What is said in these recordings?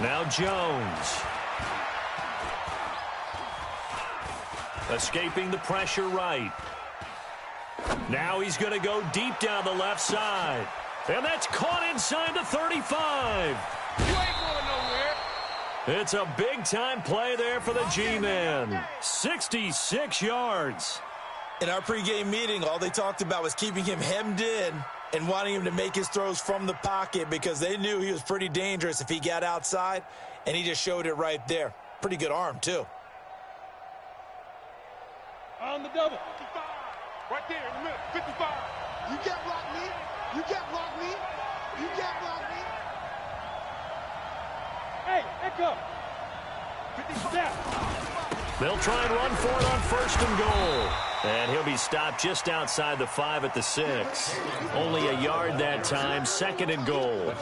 Now Jones. Escaping the pressure right. Now he's going to go deep down the left side. And that's caught inside the 35. You ain't going nowhere. It's a big-time play there for the G-Man. 66 yards. In our pregame meeting, all they talked about was keeping him hemmed in and wanting him to make his throws from the pocket because they knew he was pretty dangerous if he got outside, and he just showed it right there. Pretty good arm, too. On the double. 55. Right there in the middle. 55. You can't block me. You can't block me. You can't block me. Hey, echo. 57. They'll try and run for it on first and goal. And he'll be stopped just outside the 5 at the 6. Only a yard that time, second and goal.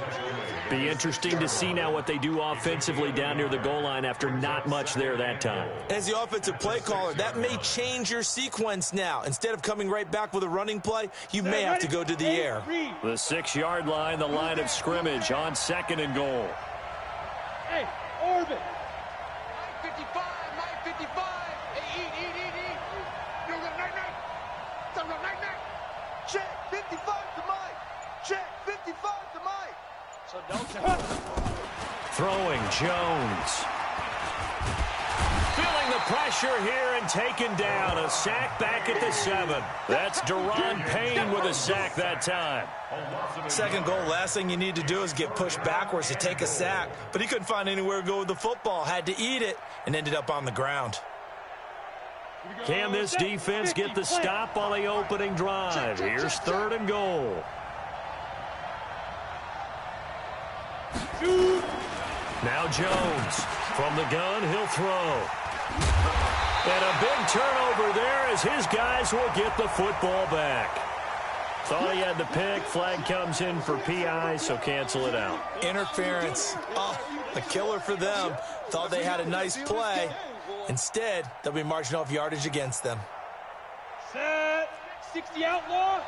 Be interesting to see now what they do offensively down near the goal line after not much there that time. As the offensive play caller, that may change your sequence now. Instead of coming right back with a running play, you may have to go to the air. The 6-yard line, the line of scrimmage on second and goal. Hey, orbit. 55, 55. Hey, eat. You go night. Stop night. Check 55 to Mike. Check 55 to Mike. So don't Throwing Jones. Feeling the pressure here and taken down. A sack back at the 7. That's Deron Payne with a sack that time. Second goal, last thing you need to do is get pushed backwards to take a sack. But he couldn't find anywhere to go with the football. Had to eat it and ended up on the ground. Can this defense get the stop on the opening drive? Here's third and goal. Now Jones. From the gun, he'll throw. And a big turnover there as his guys will get the football back. Thought he had the pick. Flag comes in for PI, so cancel it out. Interference. Oh, a killer for them. Thought they had a nice play. Instead, they'll be marching off yardage against them. Set. 60 outlaw.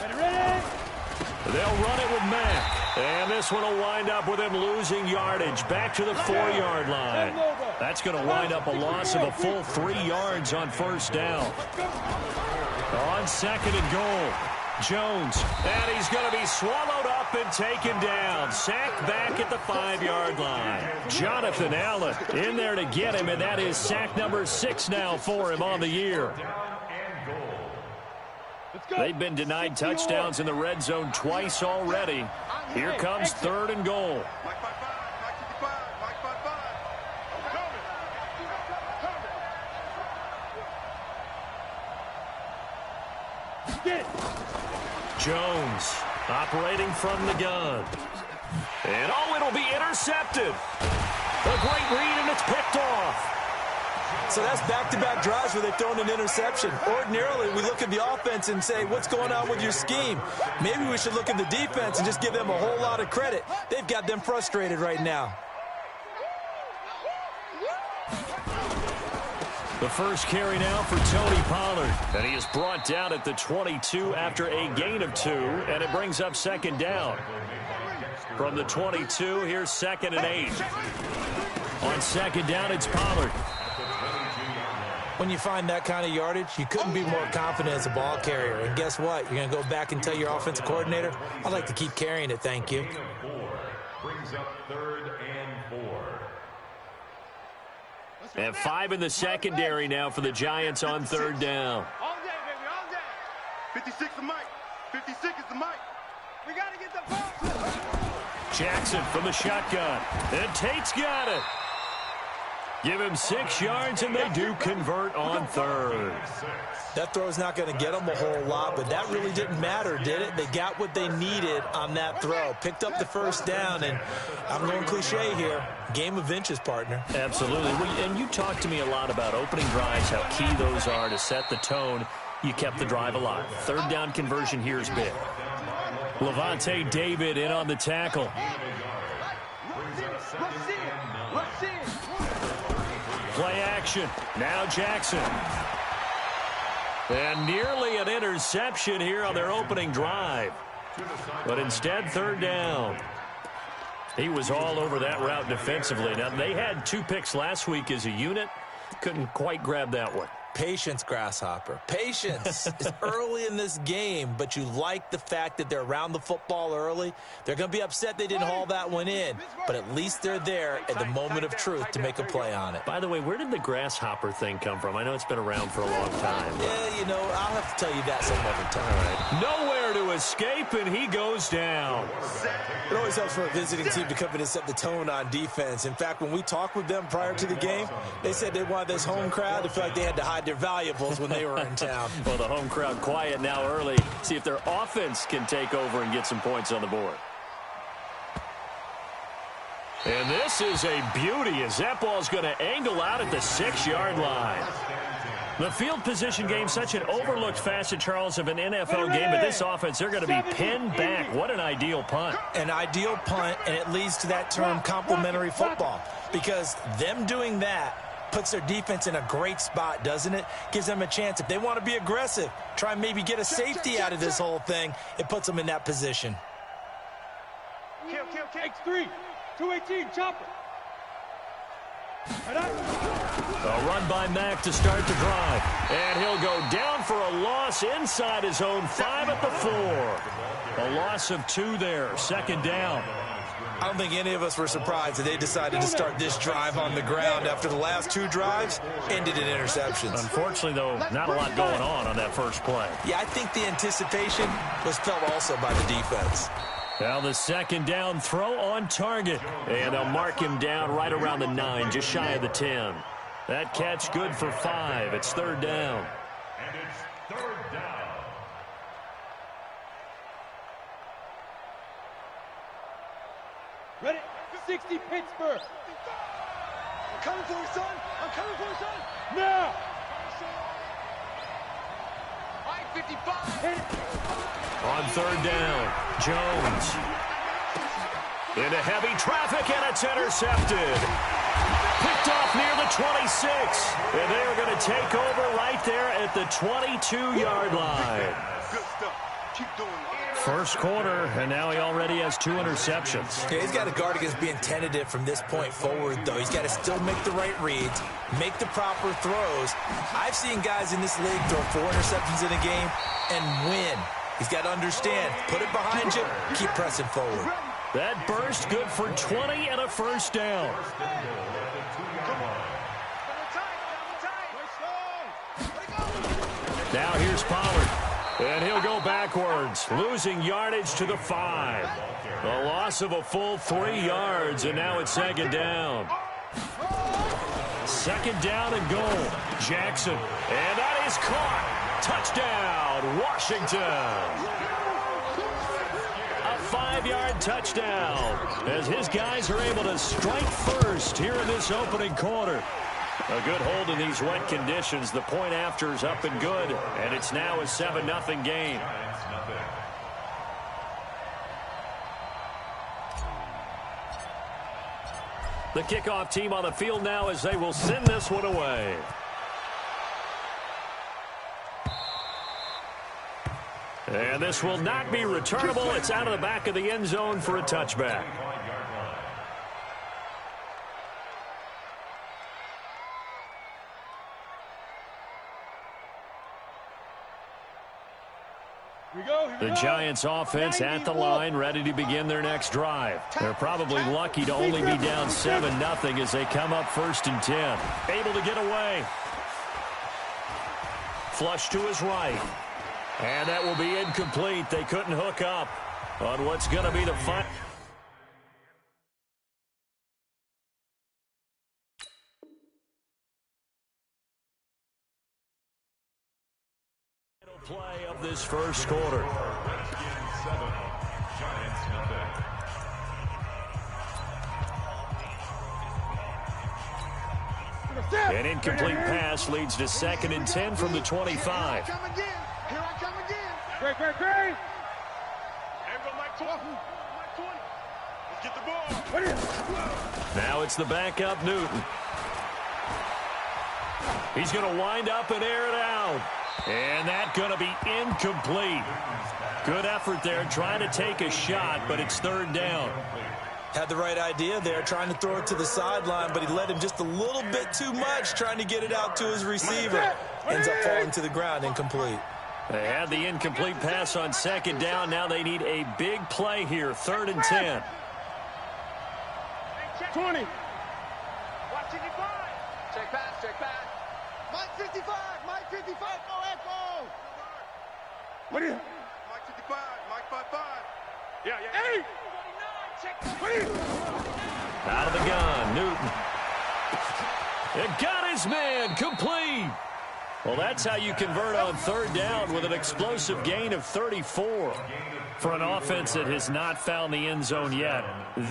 Ready. They'll run it with Mack. And this one will wind up with him losing yardage back to the 4-yard line. That's going to wind up a loss of a full 3 yards on first down. On second and goal, Jones. And he's going to be swallowed up and taken down. Sacked back at the 5-yard line. Jonathan Allen in there to get him, and that is sack number 6 now for him on the year. They've been denied touchdowns in the red zone twice already. Here comes third and goal. Jones operating from the gun. And it'll be intercepted. A great read, and it's picked off. So that's back-to-back drives where they've thrown an interception. Ordinarily, we look at the offense and say, what's going on with your scheme? Maybe we should look at the defense and just give them a whole lot of credit. They've got them frustrated right now. The first carry now for Tony Pollard. And he is brought down at the 22 after a gain of 2, and it brings up second down. From the 22, here's second and 8. On second down, it's Pollard. When you find that kind of yardage, you couldn't be more confident as a ball carrier. And guess what? You're going to go back and tell your offensive coordinator, I'd like to keep carrying it, thank you. Brings up third and 4. And 5 in the secondary now for the Giants on third down. All day, baby, all day. 56 is Mike. 56 is the Mike. We got to get the ball. Jackson from the shotgun. And Tate's got it. Give him 6 yards, and they do convert on third. That throw's not going to get them a whole lot, but that really didn't matter, did it? They got what they needed on that throw. Picked up the first down, and I'm going cliche here. Game of inches, partner. Absolutely. And you talked to me a lot about opening drives, how key those are to set the tone. You kept the drive alive. Third down conversion here is big. Levante David in on the tackle. Play action. Now Jackson. And nearly an interception here on their opening drive. But instead, third down. He was all over that route defensively. Now, they had 2 picks last week as a unit. Couldn't quite grab that one. Patience, Grasshopper. Patience is early in this game, but you like the fact that they're around the football early. They're going to be upset they didn't haul that one in, but at least they're there at the moment of truth to make a play on it. By the way, where did the grasshopper thing come from? I know it's been around for a long time. Yeah, you know, I'll have to tell you that some other time. Nowhere to escape, and he goes down. It always helps for a visiting team to come in and set the tone on defense. In fact, when we talked with them prior to the game, they said they wanted this home crowd to feel like they had to hide their valuables when they were in town. Well, the home crowd quiet now early. See if their offense can take over and get some points on the board. And this is a beauty as that ball's going to angle out at the 6-yard line. The field position game, such an overlooked facet, Charles, of an NFL game, but this offense, they're going to be pinned back. What an ideal punt. An ideal punt, and it leads to that term complementary football, because them doing that puts their defense in a great spot, doesn't it? Gives them a chance. If they want to be aggressive, try and maybe get a safety out of this whole thing, it puts them in that position. X3, 218, chopper. A run by Mack to start the drive. And he'll go down for a loss inside his own 5 at the 4. A loss of 2 there, 2nd down. I don't think any of us were surprised that they decided to start this drive on the ground after the last 2 drives ended in interceptions. Unfortunately, though, not a lot going on that first play. Yeah, I think the anticipation was felt also by the defense. Now the 2nd down throw on target. And they'll mark him down right around the 9, just shy of the 10. That catch good for 5. It's 3rd down. And it's 3rd down. Ready? 60, Pittsburgh. I'm coming for you, son. I'm coming for you, son. Now. I-55. On 3rd down, Jones. Into heavy traffic, and it's intercepted. Picked off near the 26. And they are going to take over right there at the 22-yard line. Good stuff. Keep doing it. First quarter, and now he already has 2 interceptions. Yeah, he's got to guard against being tentative from this point forward, though. He's got to still make the right reads, make the proper throws. I've seen guys in this league throw 4 interceptions in a game and win. He's got to understand, put it behind you, keep pressing forward. That burst good for 20 and a 1st down. Now here's Pollard. And he'll go backwards, losing yardage to the 5. A loss of a full 3 yards, and now it's 2nd down. 2nd down and goal. Jackson, and that is caught. Touchdown, Washington. A 5-yard touchdown as his guys are able to strike first here in this opening quarter. A good hold in these wet conditions. The point after is up and good, and it's now a 7-0 game. The kickoff team on the field now as they will send this one away. And this will not be returnable. It's out of the back of the end zone for a touchback. The Giants offense at the line, ready to begin their next drive. They're probably lucky to only be down 7-0 as they come up 1st and 10. Able to get away. Flush to his right. And that will be incomplete. They couldn't hook up on what's going to be the final play of this first quarter. An incomplete pass leads to 2nd and 10 from the 25. Here I come again. Great. Let's get the ball. Now it's the backup Newton. He's going to wind up and air it out. And that's going to be incomplete. Good effort there trying to take a shot, but it's third down. Had the right idea there, trying to throw it to the sideline, but he led him just a little bit too much, trying to get it out to his receiver. Ends up falling to the ground, incomplete. They had the incomplete pass on second down. Now they need a big play here, 3rd and 10. 20. Check pass. Mike 55, Mike 55, echo. What is it? Mike 55, Mike 55. Yeah. 8. Out of the gun, Newton. It got his man, complete. Well, that's how you convert on 3rd down with an explosive gain of 34. For an offense that has not found the end zone yet,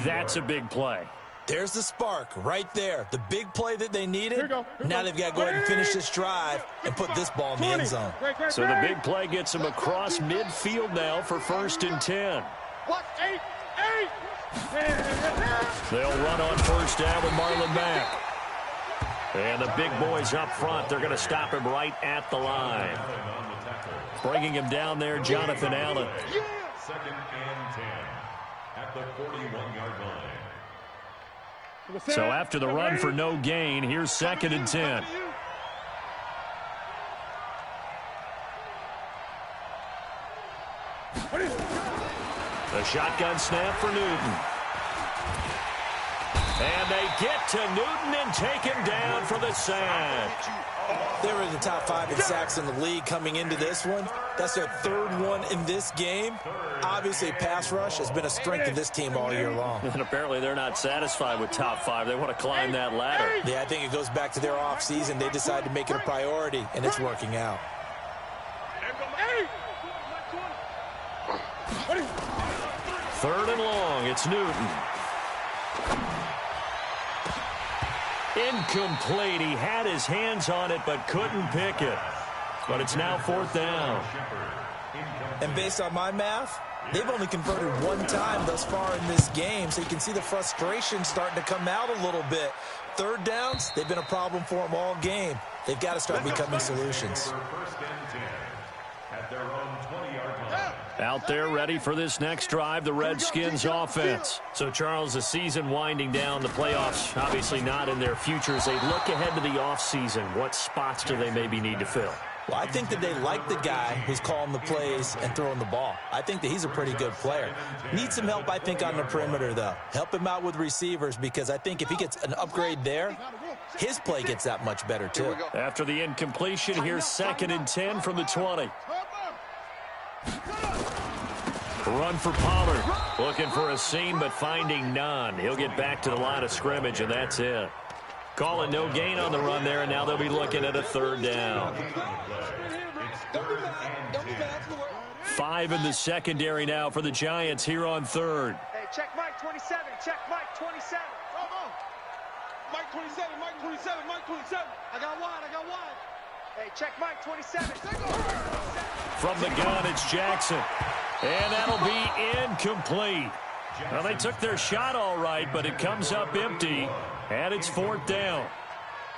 that's a big play. There's the spark right there. The big play that they needed. Now they've got to go ahead and finish this drive and put this ball in the end zone. So the big play gets them across midfield now for 1st and 10. What? 8. They'll run on 1st down with Marlon Mack. And the big boys up front, they're going to stop him right at the line. Bringing him down there, Jonathan Allen. 2nd and 10 at the 41-yard line. So after the run for no gain, here's 2nd and 10. The shotgun snap for Newton. And they get to Newton and take him down for the sack. They were in the top 5 in sacks in the league coming into this one. That's their 3rd one in this game. Obviously, pass rush has been a strength of this team all year long. And apparently they're not satisfied with top 5. They want to climb that ladder. Yeah, I think it goes back to their offseason. They decided to make it a priority, and it's working out. 3rd and long, it's Newton. Incomplete. He had his hands on it but couldn't pick it. But it's now 4th down. And based on my math, they've only converted 1 time thus far in this game, so you can see the frustration starting to come out a little bit. 3rd downs, they've been a problem for them all game. They've got to start becoming solutions. 1st and 10 at their own 20-yard line. Out there ready for this next drive, the Redskins offense. So, Charles, the season winding down, the playoffs obviously not in their future. As they look ahead to the offseason, what spots do they maybe need to fill? Well, I think that they like the guy who's calling the plays and throwing the ball. I think that he's a pretty good player. Needs some help, I think, on the perimeter, though. Help him out with receivers, because I think if he gets an upgrade there, his play gets that much better, too. After the incompletion, here's 2nd and 10 from the 20. Run for Pollard. Looking for a seam, but finding none. He'll get back to the line of scrimmage, and that's it. Calling no gain on the run there, and now they'll be looking at a 3rd down. 5 in the secondary now for the Giants here on 3rd. Hey, check Mike 27. Check Mike 27. Come on. Mike 27. Mike 27. Mike 27. I got wide. Hey, check Mike 27. From the gun, it's Jackson. And that'll be incomplete. Well, they took their shot all right, but it comes up empty, and it's 4th down.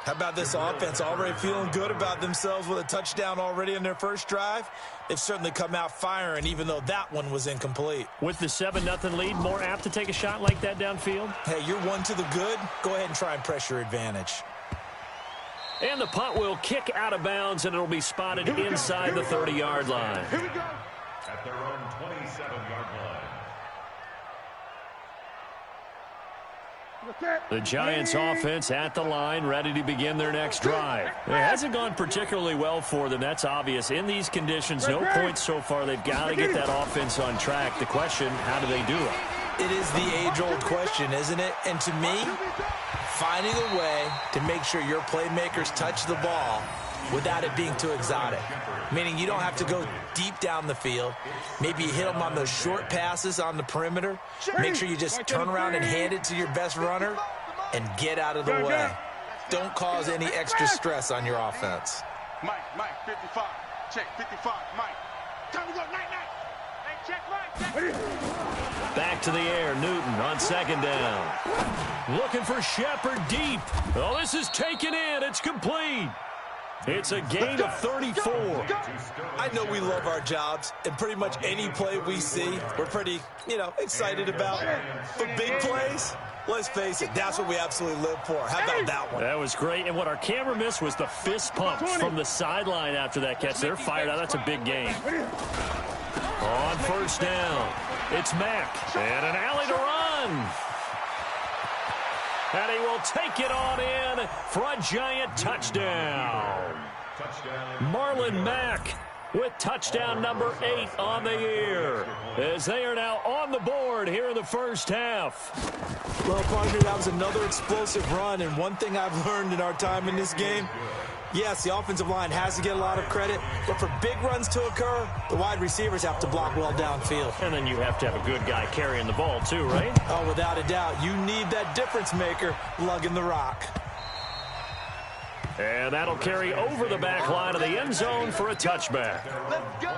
How about this offense already feeling good about themselves with a touchdown already in their first drive? They've certainly come out firing, even though that one was incomplete. With the 7-0 lead, more apt to take a shot like that downfield? Hey, you're 1 to the good. Go ahead and try and press your advantage. And the punt will kick out of bounds, and it'll be spotted inside the 30-yard line. Here we go. At their own 27-yard line. The Giants offense at the line, ready to begin their next drive. It hasn't gone particularly well for them. That's obvious. In these conditions, no points so far. They've got to get that offense on track. The question, how do they do it? It is the age-old question, isn't it? And to me, finding a way to make sure your playmakers touch the ball without it being too exotic. Meaning you don't have to go deep down the field. Maybe you hit them on those short passes on the perimeter. Make sure you just turn around and hand it to your best runner and get out of the way. Don't cause any extra stress on your offense. Mike 55. Check 55. Mike. Time to go. Night. Hey, check Mike. Back to the air, Newton on 2nd down. Looking for Shepard deep. Oh, this is taken in. It's complete. It's a gain of 34. I know we love our jobs, and pretty much any play we see, we're pretty, excited about. But big plays, let's face it, that's what we absolutely live for. How about that one? That was great, and what our camera missed was the fist pumps from the sideline after that catch. They're fired out. That's a big game. On first down, it's Mack, and an alley to run. And he will take it on in for a giant touchdown. Marlon Mack with touchdown number 8 on the year, as they are now on the board here in the first half. Well, partner, that was another explosive run, and one thing I've learned in our time in this game, yes, the offensive line has to get a lot of credit, but for big runs to occur, the wide receivers have to block well downfield. And then you have to have a good guy carrying the ball too, right? Oh, without a doubt. You need that difference maker lugging the rock. And that'll carry over the back line of the end zone for a touchback. Let's go.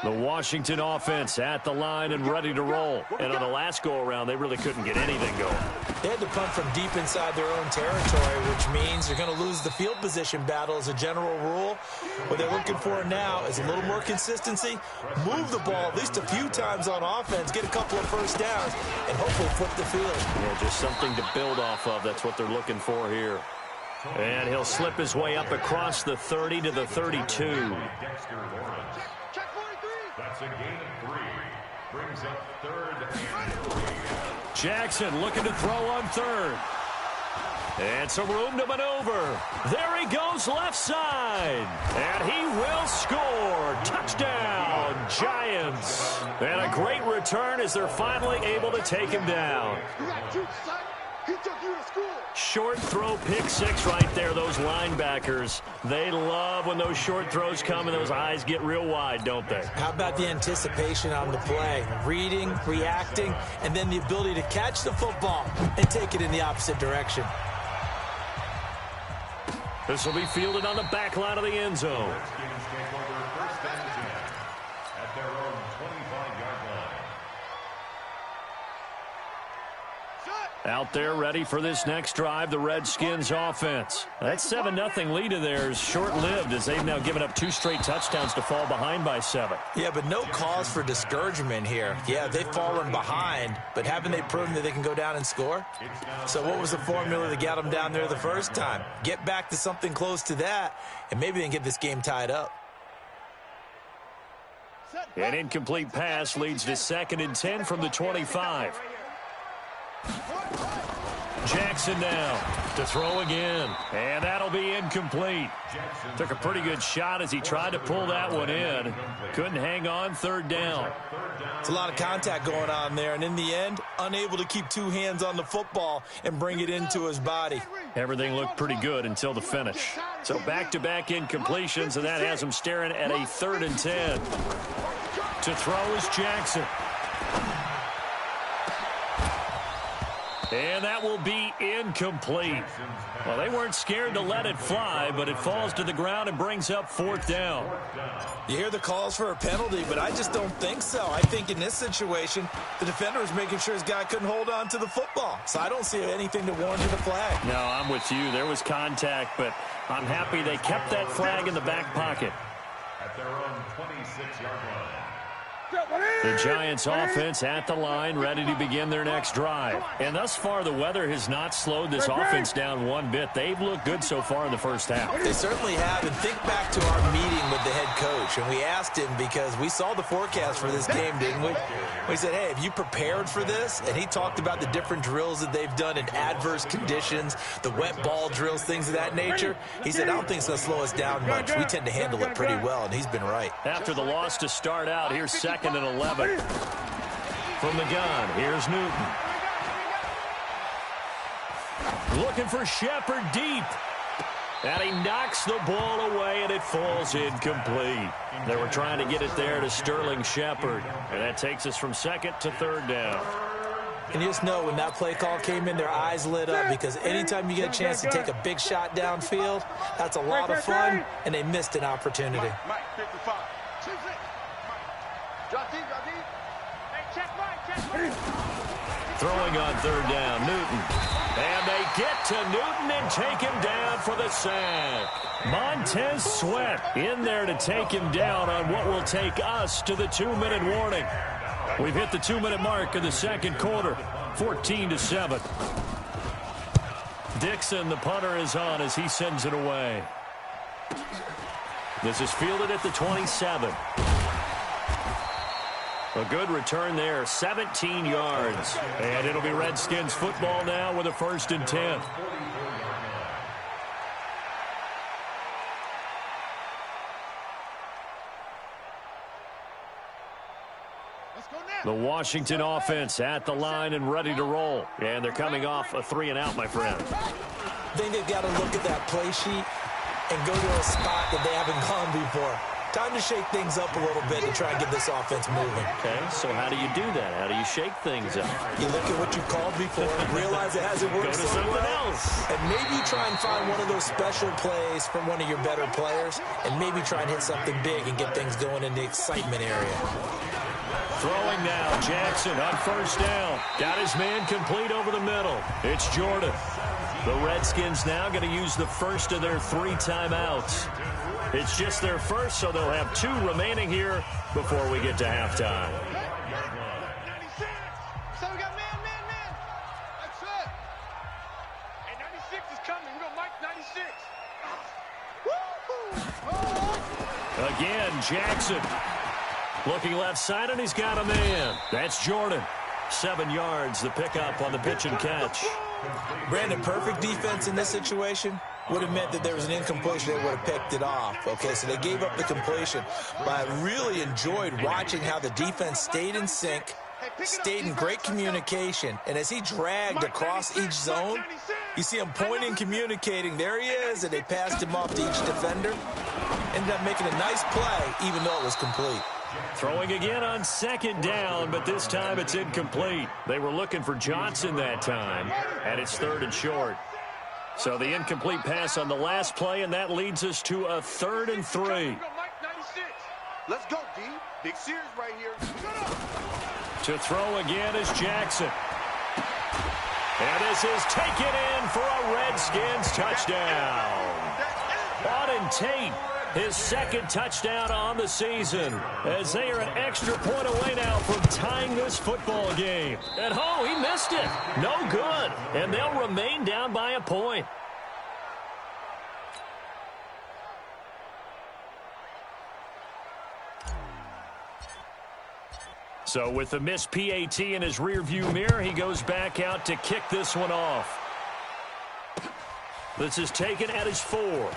The Washington offense at the line and ready to roll. And on the last go-around, they really couldn't get anything going. They had to punt from deep inside their own territory, which means they're going to lose the field position battle as a general rule. What they're looking for now is a little more consistency, move the ball at least a few times on offense, get a couple of first downs, and hopefully flip the field. Yeah, just something to build off of. That's what they're looking for here. And he'll slip his way up across the 30 to the 32. That's a gain of 3. Brings up 3rd and 3. Jackson looking to throw on 3rd. And some room to maneuver. There he goes left side. And he will score. Touchdown, Giants. And a great return as they're finally able to take him down. He took you to school. Short throw, pick 6 right there. Those linebackers, they love when those short throws come and those eyes get real wide, don't they? How about the anticipation on the play? Reading, reacting, and then the ability to catch the football and take it in the opposite direction. This will be fielded on the back line of the end zone. Redskins take over 1st and 10 at their own 25-yard line. Out there ready for this next drive, the Redskins offense. That 7-0 lead of theirs short-lived as they've now given up 2 straight touchdowns to fall behind by 7. Yeah, but no cause for discouragement here. Yeah, they've fallen behind, but haven't they proven that they can go down and score? So what was the formula that got them down there the first time? Get back to something close to that, and maybe they can get this game tied up. An incomplete pass leads to 2nd and 10 from the 25. Jackson now to throw again, and that'll be incomplete. Took a pretty good shot as he tried to pull that one in. Couldn't hang on, 3rd down. It's a lot of contact going on there, and in the end, unable to keep 2 hands on the football and bring it into his body. Everything looked pretty good until the finish. So back-to-back incompletions, and that has him staring at a 3rd and 10. To throw is Jackson. And that will be incomplete. Well, they weren't scared to let it fly, but it falls to the ground and brings up 4th down. You hear the calls for a penalty, but I just don't think so. I think in this situation, the defender was making sure his guy couldn't hold on to the football. So I don't see anything that warranted a flag. No, I'm with you. There was contact, but I'm happy they kept that flag in the back pocket. At their own 26-yard line. The Giants offense at the line, ready to begin their next drive. And thus far, the weather has not slowed this offense down one bit. They've looked good so far in the first half. They certainly have. And think back to our meeting with the head coach. And we asked him because we saw the forecast for this game, didn't we? We said, hey, have you prepared for this? And he talked about the different drills that they've done in adverse conditions, the wet ball drills, things of that nature. He said, I don't think it's going to slow us down much. We tend to handle it pretty well, and he's been right. After the loss to start out, here's 2nd and 11. From the gun, here's Newton. Looking for Shepard deep. And he knocks the ball away, and it falls incomplete. They were trying to get it there to Sterling Shepard. And that takes us from 2nd to 3rd down. And you just know when that play call came in, their eyes lit up because anytime you get a chance to take a big shot downfield, that's a lot of fun, and they missed an opportunity. Mike, 55. Throwing on 3rd down, Newton. And they get to Newton and take him down for the sack. Montez Sweat in there to take him down on what will take us to the 2-minute warning. We've hit the 2-minute mark in the second quarter, 14-7. Dixon, the punter, is on as he sends it away. This is fielded at the 27. A good return there, 17 yards. And it'll be Redskins football now with a 1st and 10. The Washington offense at the line and ready to roll. And they're coming off a 3-and-out, my friend. I think they've got to look at that play sheet and go to a spot that they haven't gone before. Time to shake things up a little bit to try and get this offense moving. Okay, so how do you do that? How do you shake things up? You look at what you called before, realize it hasn't worked Go to so something well, else. and maybe try and find one of those special plays from one of your better players, and maybe try and hit something big and get things going in the excitement area. Throwing now, Jackson on 1st down. Got his man complete over the middle. It's Jordan. The Redskins now going to use the first of their 3 timeouts. It's just their first, so they'll have 2 remaining here before we get to halftime. 96. So we got man. That's it. And 96 is coming. We got Mike 96. Woo-hoo. Again, Jackson. Looking left side, and he's got a man. That's Jordan. 7 yards, the pickup on the pitch and catch. Brandon, perfect defense in this situation would have meant that there was an incompletion. They would have picked it off. Okay, so they gave up the completion. But I really enjoyed watching how the defense stayed in sync, stayed in great communication. And as he dragged across each zone, you see him pointing, communicating. There he is, and they passed him off to each defender. Ended up making a nice play, even though it was complete. Throwing again on 2nd down, but this time it's incomplete. They were looking for Johnson that time, and it's 3rd and short. So the incomplete pass on the last play, and that leads us to a 3rd and 3. Let's go, D. Big Sears right here. To throw again is Jackson. And this is taken in for a Redskins touchdown. Auden Tate, his 2nd touchdown on the season, as they are an extra point away now from tying this football game. At home, he missed it. No good. And they'll remain down by a point. So with the missed PAT in his rearview mirror, he goes back out to kick this one off. This is taken at his 4.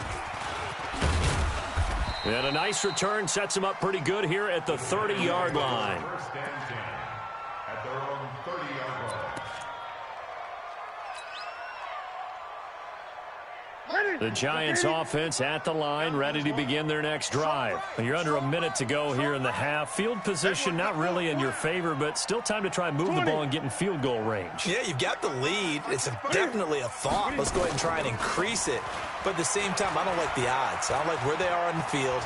And a nice return sets him up pretty good here at the 30-yard line. First and 10 at their own 30-yard line. The Giants offense at the line, ready to begin their next drive. You're under a minute to go here in the half. Field position not really in your favor, but still time to try and move the ball and get in field goal range. Yeah, you've got the lead. It's definitely a thought. Let's go ahead and try and increase it. But at the same time, I don't like the odds. I don't like where they are on the field.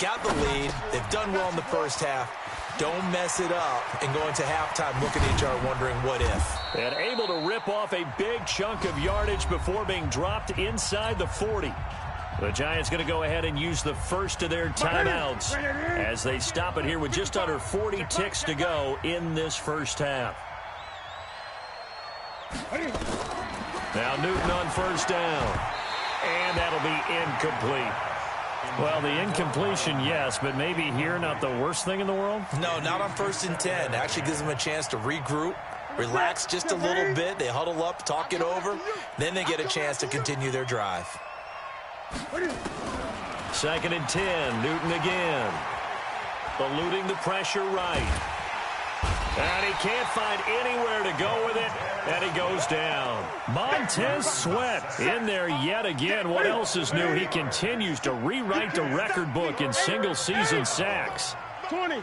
Got the lead. They've done well in the first half. Don't mess it up and go into halftime looking at each other wondering what if. And able to rip off a big chunk of yardage before being dropped inside the 40. The Giants going to go ahead and use the first of their timeouts as they stop it here with just under 40 ticks to go in this first half. Now Newton on 1st down. And that'll be incomplete. Well, the incompletion, yes, but maybe here not the worst thing in the world? No, not on 1st and 10. Actually gives them a chance to regroup, relax just a little bit. They huddle up, talk it over. Then they get a chance to continue their drive. 2nd and 10, Newton again. Eluding the pressure right. And he can't find anywhere to go with it, and he goes down. Montez Sweat in there yet again. What else is new? He continues to rewrite the record book in single-season sacks. 20.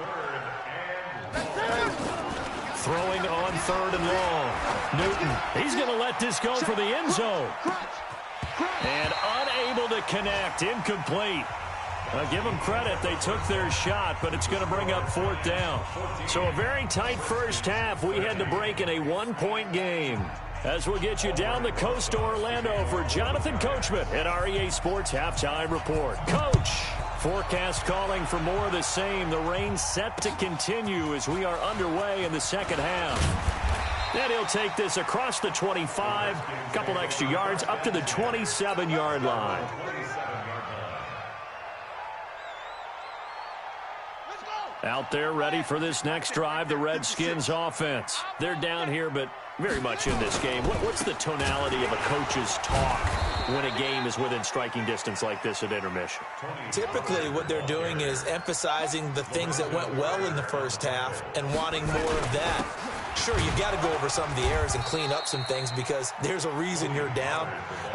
Throwing on 3rd and long. Newton, he's going to let this go for the end zone. And unable to connect, incomplete. Give them credit. They took their shot, but it's going to bring up 4th down. So a very tight first half. We had to break in a 1-point game. as we'll get you down the coast to Orlando for Jonathan Coachman at our EA Sports Halftime Report. Coach, forecast calling for more of the same. The rain set to continue as we are underway in the second half. And he'll take this across the 25, a couple extra yards, up to the 27-yard line. Out there ready for this next drive, the Redskins offense. They're down here, but very much in this game. What's the tonality of a coach's talk when a game is within striking distance like this at intermission? Typically, what they're doing is emphasizing the things that went well in the first half and wanting more of that. Sure, you've got to go over some of the errors and clean up some things because there's a reason you're down.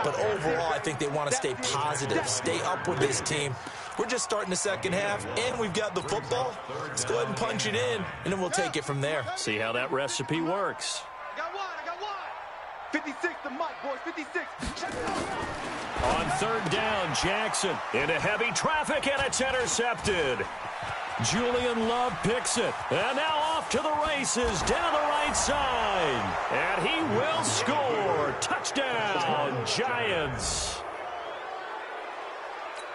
But overall, I think they want to stay positive, stay up with this team. We're just starting the second half, and we've got the football. Let's go ahead and punch it in, and then we'll take it from there. See how that recipe works. I got one. 56 to Mike, boys, 56. On third down, Jackson into heavy traffic, and it's intercepted. Julian Love picks it, and now off to the races down the right side. And he will score. Touchdown, Giants.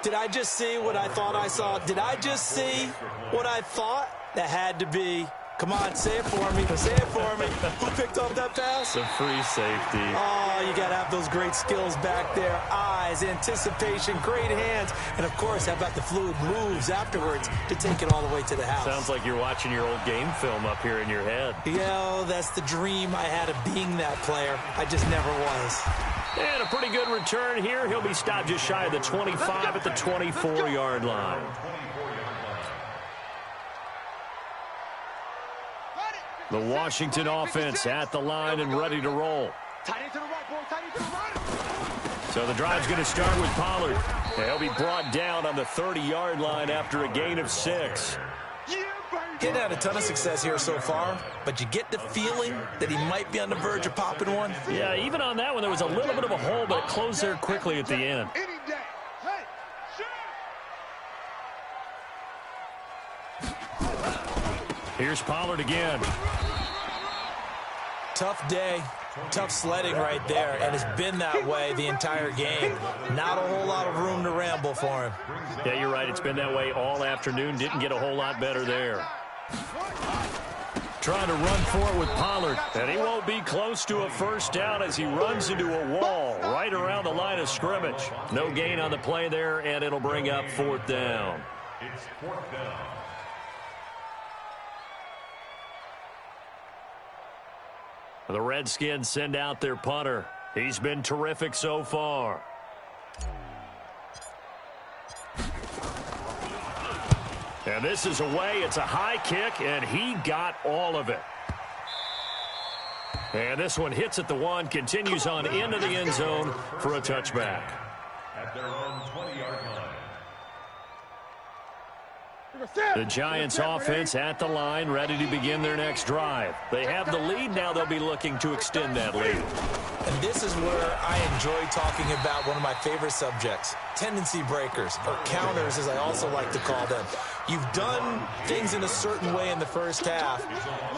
Did I just see what I thought I saw? Did I just see what I thought? That had to be. Come on, say it for me. Say it for me. Who picked up that pass? The free safety. Oh, you got to have those great skills back there. Eyes, anticipation, great hands. And, of course, how about the fluid moves afterwards to take it all the way to the house? Sounds like you're watching your old game film up here in your head. Yeah, that's the dream I had of being that player. I just never was. And a pretty good return here. He'll be stopped just shy of the 25 at the 24-yard line. The Washington offense at the line and ready to roll. So the drive's going to start with Pollard. And he'll be brought down on the 30-yard line after a gain of 6. He's had a ton of success here so far, but you get the feeling that he might be on the verge of popping one. Yeah, even on that one, there was a little bit of a hole, but it closed there quickly at the end. Here's Pollard again. Tough day, tough sledding right there, and it's been that way the entire game. Not a whole lot of room to ramble for him. Yeah, you're right. It's been that way all afternoon. Didn't get a whole lot better there. Trying to run for it with Pollard, and he won't be close to a first down as he runs into a wall right around the line of scrimmage. No gain on the play there, and it'll bring up 4th down. It's 4th down. The Redskins send out their punter. He's been terrific so far. And this is away. It's a high kick, and he got all of it. And this one hits at the 1, continues on into the end zone for a touchback. At their own 20-yard line. The Giants offense at the line, ready to begin their next drive. They have the lead. Now they'll be looking to extend that lead. And this is where I enjoy talking about one of my favorite subjects, tendency breakers, or counters as I also like to call them. You've done things in a certain way in the first half,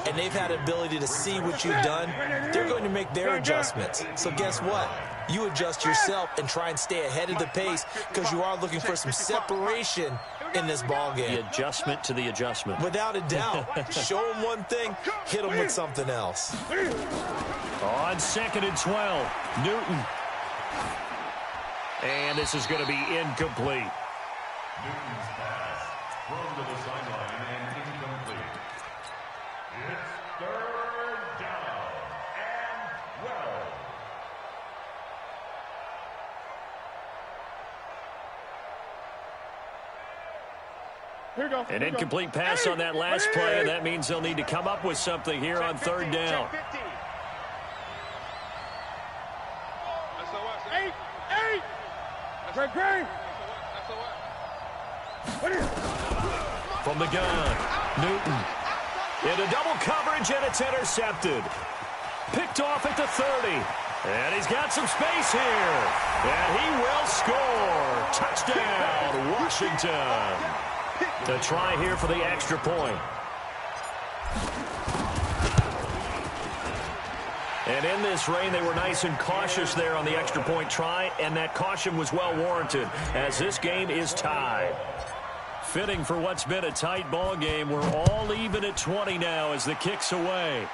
and they've had the ability to see what you've done. They're going to make their adjustments. So guess what? You adjust yourself and try and stay ahead of the pace because you are looking for some separation in this ball game. The adjustment to the adjustment. Without a doubt. Show them one thing, hit them with something else. On 2nd and 12, Newton. And this is going to be incomplete. Newton's pass thrown to the sideline and incomplete. It's 3rd down and 12. An incomplete pass on that last play, and that means they'll need to come up with something here on 3rd down. From the gun, Newton. Into double coverage, and it's intercepted. Picked off at the 30. And he's got some space here. And he will score. Touchdown, Washington. The try here for the extra point. And in this rain, they were nice and cautious there on the extra point try, and that caution was well warranted as this game is tied. Fitting for what's been a tight ball game. We're all even at 20 now as the kick's away.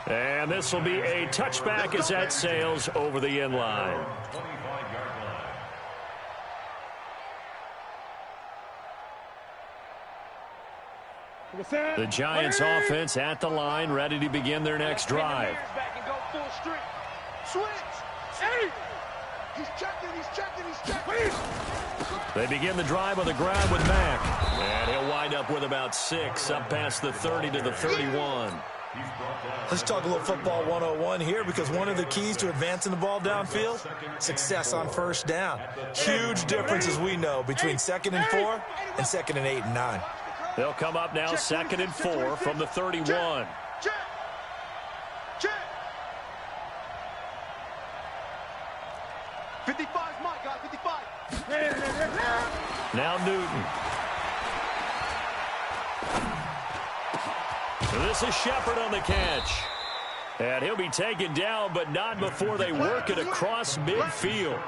And this will be a touchback as that sails over the end line. The Giants offense at the line, ready to begin their next drive. They begin the drive on the ground with Mack. And he'll wind up with about 6, up past the 30 to the 31. Let's talk a little football 101 here, because one of the keys to advancing the ball downfield, success on first down. Huge difference, as we know, between 2nd and 4 and 2nd and 8 and 9. They'll come up now 2nd and 4 from the 31. 55's my guy, 55. Now Newton. This is Shepard on the catch. And he'll be taken down, but not before they work it across midfield.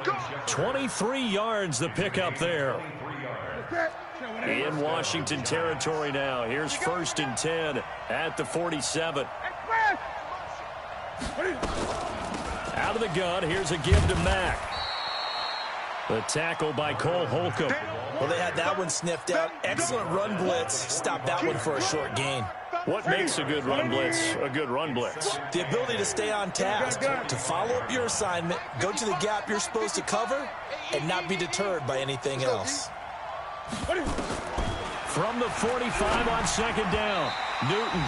23 yards the pickup there. In Washington territory now. Here's 1st and 10 at the 47. Out of the gun, here's a give to Mack. The tackle by Cole Holcomb. Well, they had that one sniffed out. Excellent run blitz. Stopped that one for a short gain. What makes a good run blitz a good run blitz? The ability to stay on task, to follow up your assignment, go to the gap you're supposed to cover, and not be deterred by anything else. From the 45 on 2nd down, Newton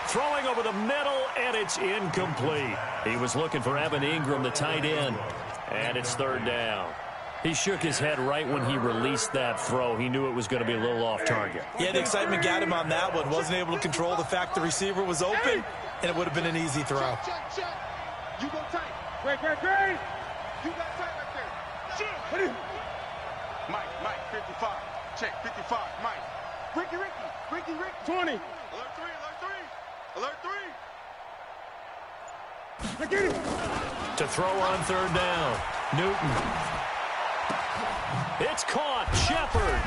throwing over the middle, and it's incomplete. He was looking for Evan Ingram, the tight end, and it's 3rd down. He shook his head right when he released that throw. He knew it was going to be a little off target. Yeah, the excitement got him on that one. Wasn't able to control the fact the receiver was open, and it would have been an easy throw. You go tight. Great. You got tight right there. Mike, 55. Check, 55. Mike. Ricky. 20. Alert 3. To throw on 3rd down, Newton. It's caught, Shepard.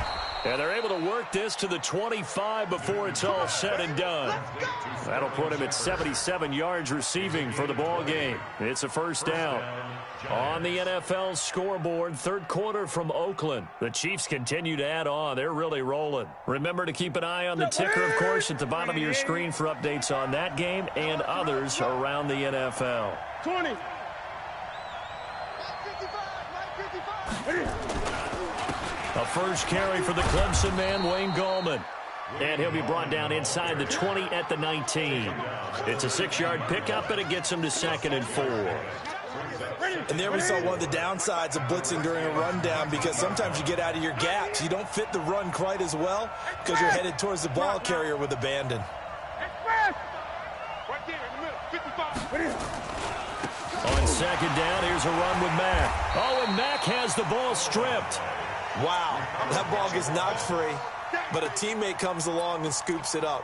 And they're able to work this to the 25 before it's all said and done. That'll put him at 77 yards receiving for the ball game. It's a 1st down. On the NFL scoreboard, 3rd quarter from Oakland. The Chiefs continue to add on. They're really rolling. Remember to keep an eye on the ticker, of course, at the bottom of your screen for updates on that game and others around the NFL. 20. A first carry for the Clemson man, Wayne Gallman. And he'll be brought down inside the 20 at the 19. It's a 6-yard pickup, and it gets him to 2nd and 4. And there we saw one of the downsides of blitzing during a rundown, because sometimes you get out of your gaps. You don't fit the run quite as well because you're headed towards the ball carrier with abandon. Right there in the middle, 55. On 2nd down, here's a run with Mack. Oh, and Mack has the ball stripped. Wow, that ball gets knocked free, but a teammate comes along and scoops it up.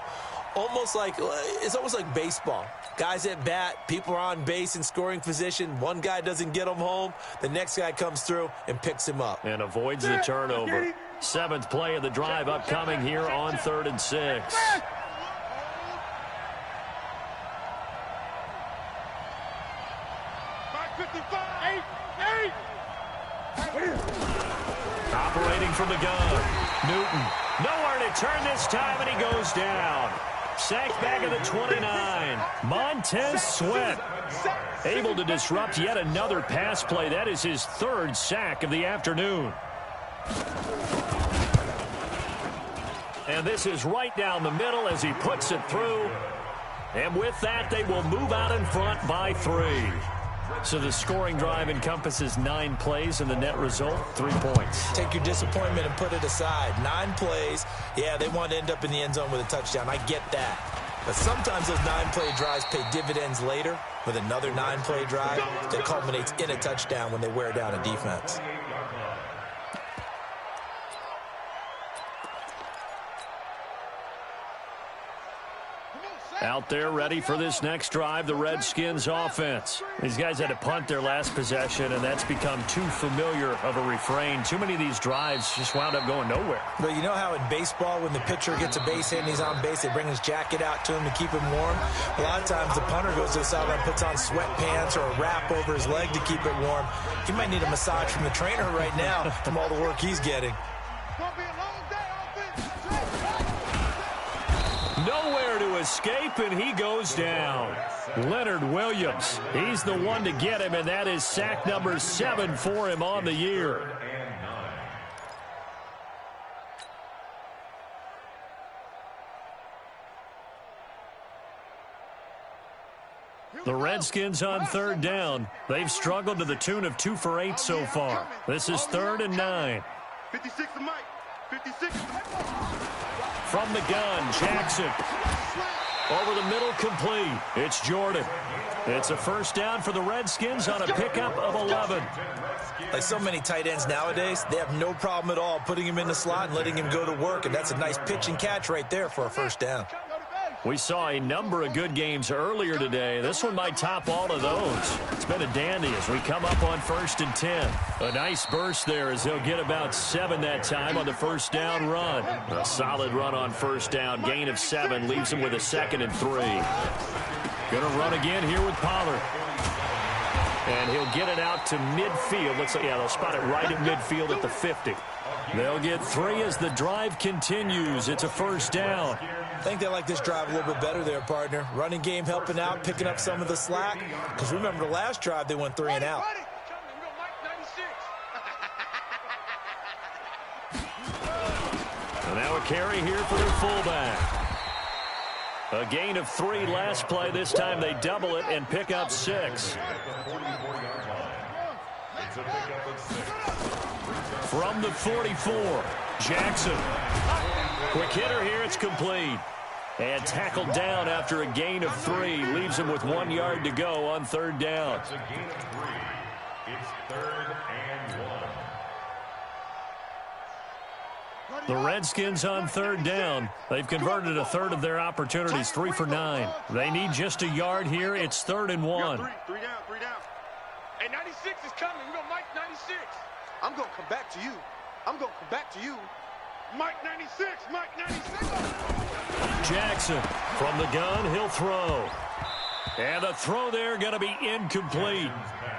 It's almost like baseball. Guys at bat, people are on base in scoring position. One guy doesn't get him home. The next guy comes through and picks him up. And avoids the turnover. 7th play of the drive upcoming here on 3rd and 6. Operating from the gun. Newton. Nowhere to turn this time, and he goes down. Sacked back at the 29. Montez Sweat able to disrupt yet another pass play. That is his 3rd sack of the afternoon. And this is right down the middle as he puts it through. And with that, they will move out in front by 3. So the scoring drive encompasses 9 plays, and the net result, 3 points. Take your disappointment and put it aside. 9 plays. Yeah, they want to end up in the end zone with a touchdown. I get that. But sometimes those 9-play drives pay dividends later with another 9-play drive that culminates in a touchdown when they wear down a defense. Out there ready for this next drive, the Redskins offense. These guys had to punt their last possession, and that's become too familiar of a refrain. Too many of these drives just wound up going nowhere. But you know how in baseball, when the pitcher gets a base hit and he's on base, they bring his jacket out to him to keep him warm? A lot of times the punter goes to the sideline, puts on sweatpants or a wrap over his leg to keep it warm. He might need a massage from the trainer right now from all the work he's getting. Nowhere to escape, and he goes down. Leonard Williams, he's the one to get him, and that is sack number 7 for him on the year. The Redskins on 3rd down. They've struggled to the tune of 2 for 8 so far. This is 3rd and 9. 56 to Mike. 56 to Mike. From the gun, Jackson. Over the middle, complete. It's Jordan. It's a first down for the Redskins on a pickup of 11. Like so many tight ends nowadays, they have no problem at all putting him in the slot and letting him go to work, and that's a nice pitch and catch right there for a first down. We saw a number of good games earlier today. This one might top all of those. It's been a dandy as we come up on 1st and 10. A nice burst there as they'll get about 7 that time on the first down run. A solid run on first down. Gain of 7 leaves them with a 2nd and 3. Going to run again here with Pollard. And he'll get it out to midfield. Looks like, yeah, they'll spot it right at midfield at the 50. They'll get 3 as the drive continues. It's a first down. I think they like this drive a little bit better there, partner. Running game helping out, picking up some of the slack. Because remember the last drive, they went 3 and out. And now a carry here for their fullback. A gain of 3 last play. This time they double it and pick up 6. From the 44, Jackson. Quick hitter here, it's complete. And tackled down after a gain of 3. Leaves him with 1 yard to go on 3rd down. It's a gain of 3. It's 3rd and 1. The Redskins on 3rd down. They've converted a third of their opportunities, 3 for 9. They need just a yard here. It's 3rd and 1. 3 down. And 96 is coming. We're going to Mike 96. I'm going to come back to you. I'm going to come back to you. Mike 96. Mike 96. Jackson from the gun. He'll throw. And the throw there going to be incomplete.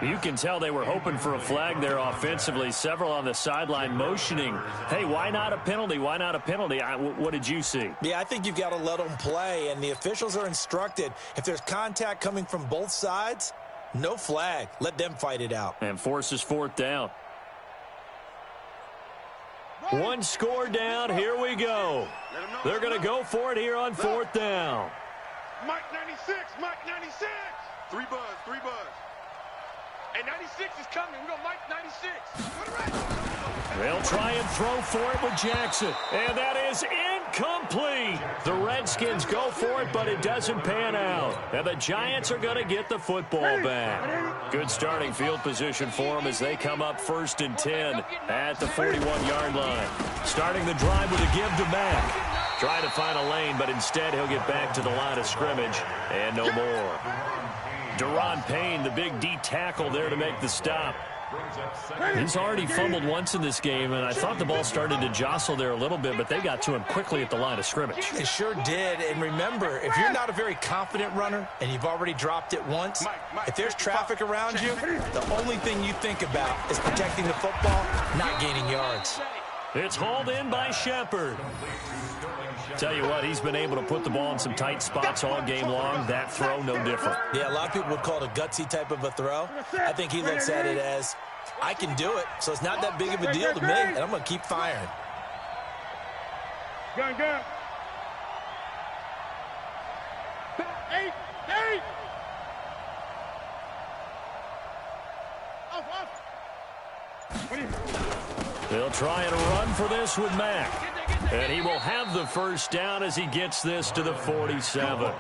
You can tell they were hoping for a flag there offensively. Several on the sideline motioning. Hey, why not a penalty? Why not a penalty? What did you see? Yeah, I think you've got to let them play, and the officials are instructed. If there's contact coming from both sides, no flag. Let them fight it out. And forces 4th down. 1 score down. Here we go. They're going to go for it here on 4th down. Mike 96. Mike 96. 3 buzz. And 96 is coming. We're going to Mike 96. They'll try and throw for it with Jackson. And that is incomplete. The Redskins go for it, but it doesn't pan out. And the Giants are going to get the football back. Good starting field position for them as they come up 1st and 10 at the 41-yard line. Starting the drive with a give to Mack. Trying to find a lane, but instead he'll get back to the line of scrimmage and no more. Deron Payne, the big D tackle there to make the stop. He's already fumbled once in this game, and I thought the ball started to jostle there a little bit, but they got to him quickly at the line of scrimmage. They sure did, and remember, if you're not a very confident runner and you've already dropped it once, if there's traffic around you, the only thing you think about is protecting the football, not gaining yards. It's hauled in by Shepard. Tell you what, he's been able to put the ball in some tight spots all game long. That throw, no different. Yeah, a lot of people would call it a gutsy type of a throw. I think he looks at it as, I can do it, so it's not that big of a deal to me, and I'm going to keep firing. Gun. 8. They'll try and run for this with Mack. And he will have the first down as he gets this to the 47.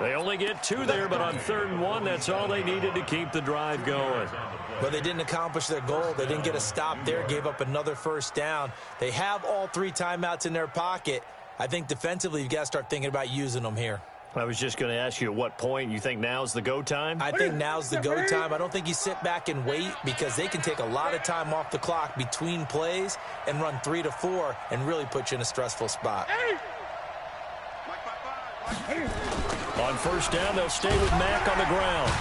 They only get 2 there, but on 3rd and 1, that's all they needed to keep the drive going. But they didn't accomplish their goal. They didn't get a stop there, gave up another first down. They have all 3 timeouts in their pocket. I think defensively, you've got to start thinking about using them here. I was just going to ask you at what point you think now's the go time? I think now's the go time. I don't think you sit back and wait because they can take a lot of time off the clock between plays and run 3 to 4 and really put you in a stressful spot. On first down, they'll stay with Mack on the ground.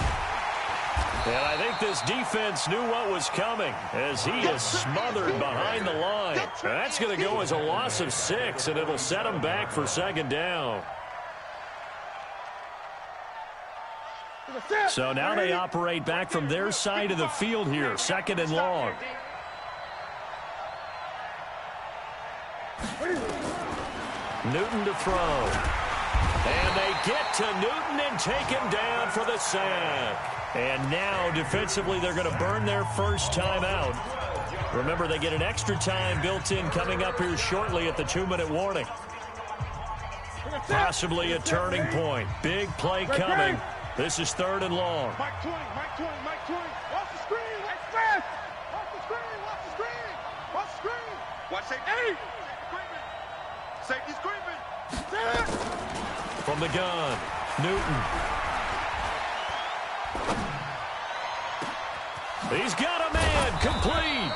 And I think this defense knew what was coming as he is smothered behind the line. That's going to go as a loss of 6, and it'll set him back for second down. So now they operate back from their side of the field here, second and long. Newton to throw. And they get to Newton and take him down for the sack. And now, defensively, they're going to burn their first time out. Remember, they get an extra time built in coming up here shortly at the 2-minute warning. Possibly a turning point. Big play coming. This is third and long. Mike 20, Mike 20, Mike 20. Watch the screen. Watch the screen. Watch the screen. Watch the screen. Watch safety. Safety's creeping. From the gun, Newton. He's got a man, complete.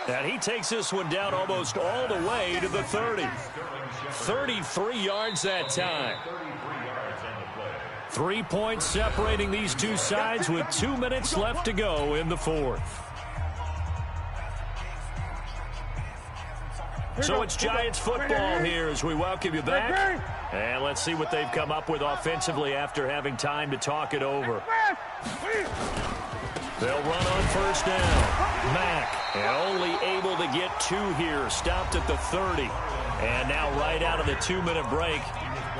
And he takes this one down almost all the way to the 30. 33 yards that time. 3 points separating these two sides with 2 minutes left to go in the fourth. So it's Giants football here as we welcome you back. And let's see what they've come up with offensively after having time to talk it over. They'll run on first down. Mack, and only able to get 2 here. Stopped at the 30. And now right out of the 2-minute break,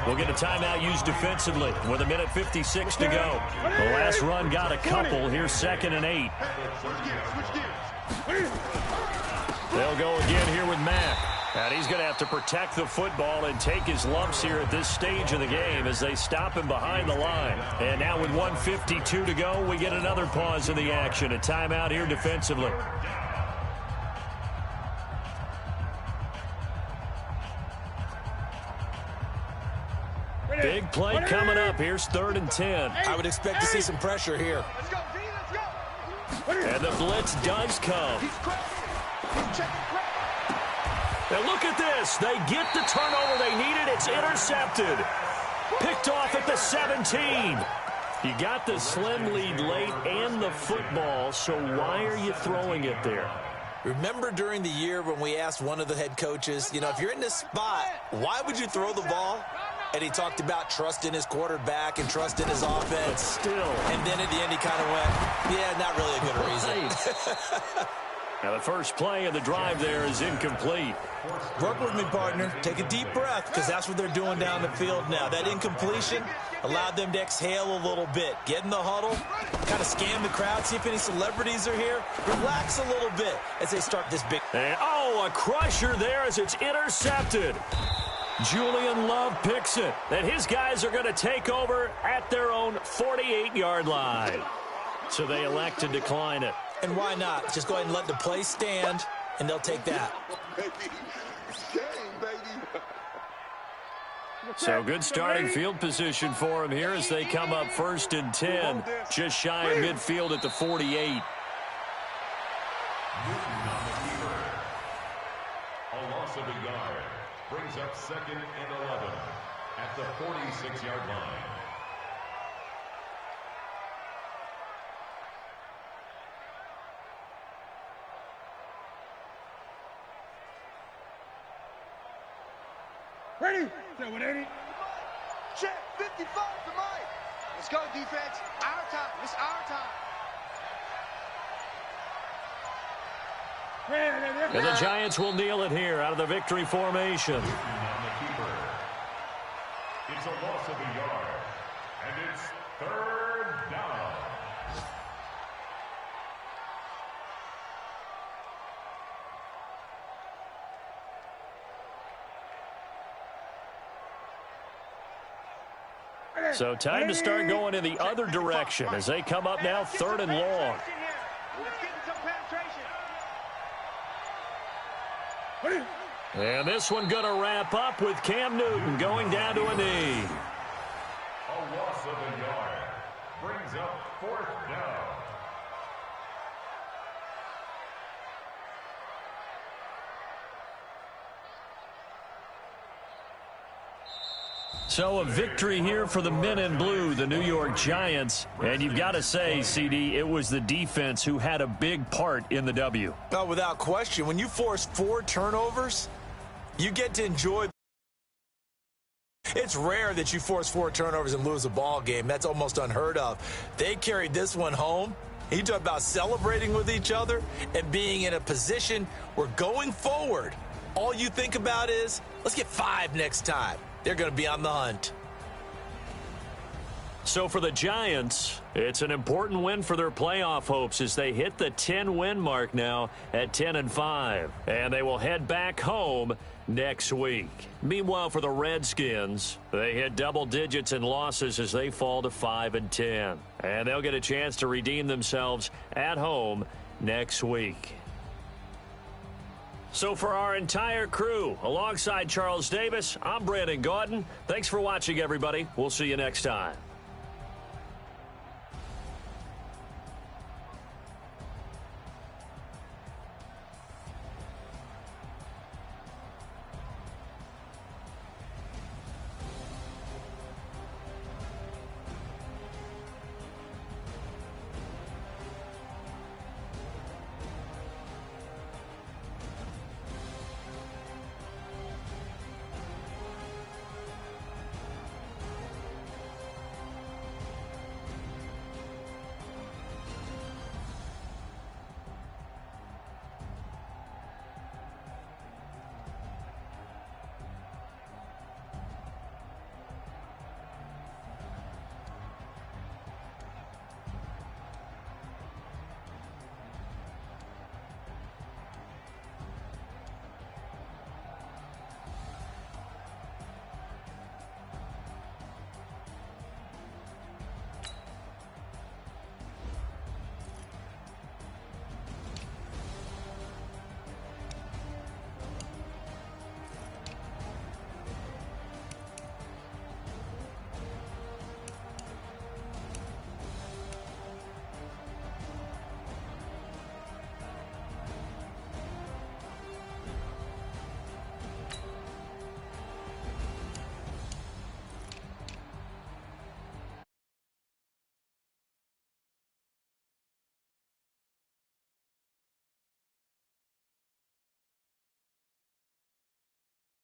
we'll get a timeout used defensively with 1:56 to go. The last run got a couple. Here's 2nd and 8. They'll go again here with Mack. And he's going to have to protect the football and take his lumps here at this stage of the game as they stop him behind the line. And now with 1:52 to go, we get another pause in the action. A timeout here defensively. Big play coming up. Here's 3rd and 10. I would expect to see some pressure here. Let's go, D, let's go. And the blitz does come. He's checking crap. And look at this. They get the turnover they needed. It's intercepted. Picked off at the 17. You got the slim lead late and the football, so why are you throwing it there? Remember during the year when we asked one of the head coaches, you know, if you're in this spot, why would you throw the ball? And he talked about trust in his quarterback and trust in his offense. But still. And then at the end he kind of went, yeah, not really a good reason. Now the first play of the drive there is incomplete. Work with me, partner. Take a deep breath because that's what they're doing down the field now. That incompletion allowed them to exhale a little bit. Get in the huddle, kind of scan the crowd, see if any celebrities are here. Relax a little bit as they start this big. And, oh, a crusher there as it's intercepted. Julian Love picks it. And his guys are going to take over at their own 48-yard line. So they elect to decline it. And why not? Just go ahead and let the play stand, and they'll take that. So good starting field position for him here as they come up 1st and 10. Just shy of midfield at the 48. A loss of a yard brings up 2nd and 11 at the 46-yard line. Ready? 180. Check 55 to Mike. Let's go, defense. Our time. It's our time. And the Giants will kneel it here out of the victory formation. On the keeper. It's a loss of a yard, and it's 3rd down. So time to start going in the other direction as they come up now 3rd and long. And this one going to wrap up with Cam Newton going down to a knee. loss of a yard. Brings up 4th down. So a victory here for the men in blue, the New York Giants. And you've got to say, CD, it was the defense who had a big part in the W. Oh, without question. When you force 4 turnovers, you get to enjoy. It's rare that you force 4 turnovers and lose a ball game. That's almost unheard of. They carried this one home. You talk about celebrating with each other and being in a position where going forward, all you think about is, let's get 5 next time. They're going to be on the hunt. So for the Giants, it's an important win for their playoff hopes as they hit the 10-win mark now at 10-5. And they will head back home next week. Meanwhile, for the Redskins, they hit double digits in losses as they fall to 5-10. And they'll get a chance to redeem themselves at home next week. So for our entire crew, alongside Charles Davis, I'm Brandon Gaudin. Thanks for watching, everybody. We'll see you next time.